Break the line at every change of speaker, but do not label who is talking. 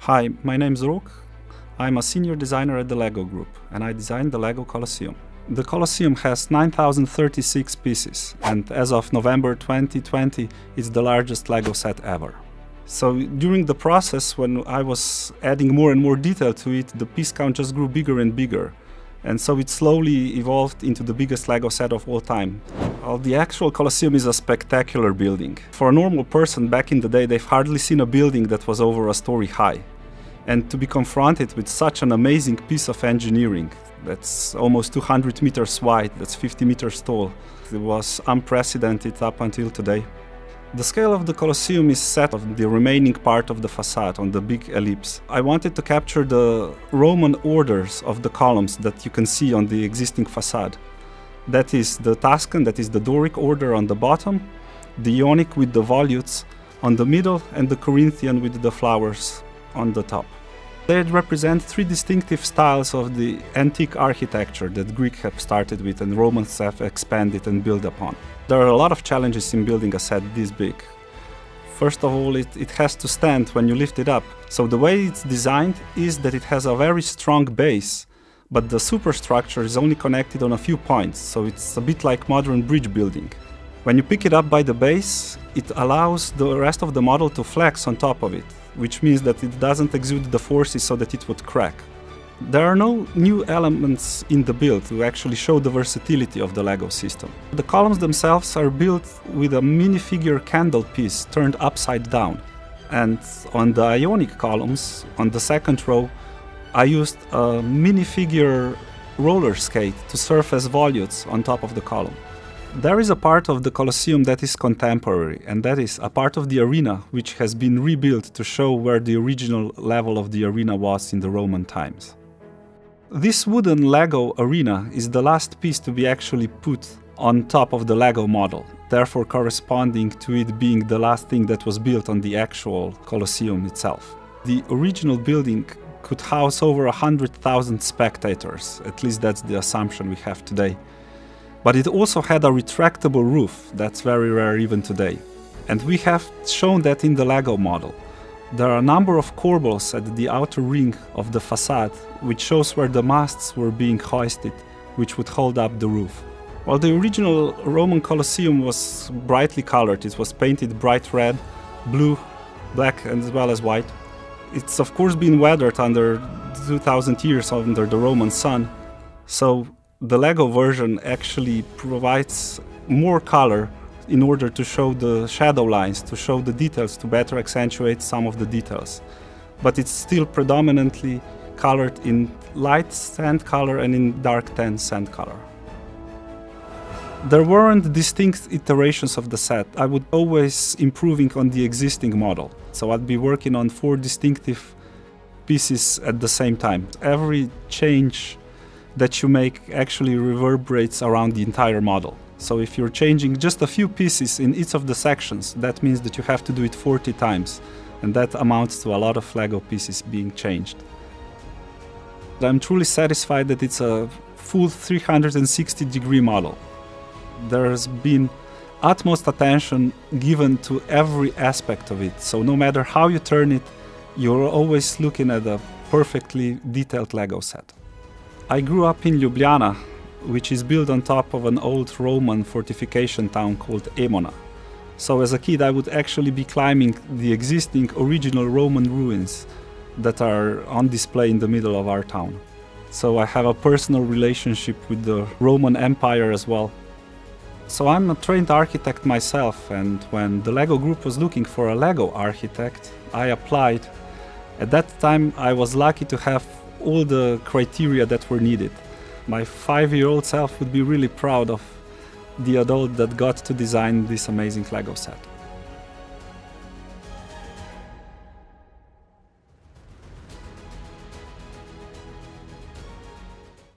Hi, my name is Rok. I'm a senior designer at the LEGO Group, and I designed the LEGO Colosseum. The Colosseum has 9,036 pieces, and as of November 2020, it's the largest LEGO set ever. So during the process, when I was adding more and more detail to it, the piece count just grew bigger and bigger. And so it slowly evolved into the biggest LEGO set of all time. Well, the actual Colosseum is a spectacular building. For a normal person back in the day, they've hardly seen a building that was over a story high. And to be confronted with such an amazing piece of engineering that's almost 200 meters wide, that's 50 meters tall, it was unprecedented up until today. The scale of the Colosseum is set on the remaining part of the facade, on the big ellipse. I wanted to capture the Roman orders of the columns that you can see on the existing facade. That is the Tuscan, that is the Doric order on the bottom, the Ionic with the volutes on the middle, and the Corinthian with the flowers on the top. They represent three distinctive styles of the antique architecture that Greeks have started with and Romans have expanded and built upon. There are a lot of challenges in building a set this big. First of all, it has to stand when you lift it up. So the way it's designed is that it has a very strong base, but the superstructure is only connected on a few points, so it's a bit like modern bridge building. When you pick it up by the base, it allows the rest of the model to flex on top of it, which means that it doesn't exude the forces so that it would crack. There are no new elements in the build to actually show the versatility of the LEGO system. The columns themselves are built with a minifigure candle piece turned upside down. And on the Ionic columns, on the second row, I used a minifigure roller skate to serve as volutes on top of the column. There is a part of the Colosseum that is contemporary, and that is a part of the arena which has been rebuilt to show where the original level of the arena was in the Roman times. This wooden LEGO arena is the last piece to be actually put on top of the LEGO model, therefore corresponding to it being the last thing that was built on the actual Colosseum itself. The original building could house over 100,000 spectators, at least that's the assumption we have today. But it also had a retractable roof, that's very rare even today. And we have shown that in the LEGO model. There are a number of corbels at the outer ring of the facade, which shows where the masts were being hoisted, which would hold up the roof. While the original Roman Colosseum was brightly colored, it was painted bright red, blue, black, and as well as white. It's of course been weathered under 2000 years under the Roman sun, so the LEGO version actually provides more color in order to show the shadow lines, to show the details, to better accentuate some of the details. But it's still predominantly colored in light sand color and in dark tan sand color. There weren't distinct iterations of the set. I would always improving on the existing model. So I'd be working on 4 distinctive pieces at the same time. Every change that you make actually reverberates around the entire model. So if you're changing just a few pieces in each of the sections, that means that you have to do it 40 times, and that amounts to a lot of LEGO pieces being changed. I'm truly satisfied that it's a full 360-degree model. There's been utmost attention given to every aspect of it, so no matter how you turn it, you're always looking at a perfectly detailed LEGO set. I grew up in Ljubljana, which is built on top of an old Roman fortification town called Emona. So as a kid I would actually be climbing the existing original Roman ruins that are on display in the middle of our town. So I have a personal relationship with the Roman Empire as well. So I'm a trained architect myself, and when the LEGO Group was looking for a LEGO architect, I applied. At that time I was lucky to have all the criteria that were needed. My 5-year-old self would be really proud of the adult that got to design this amazing LEGO set.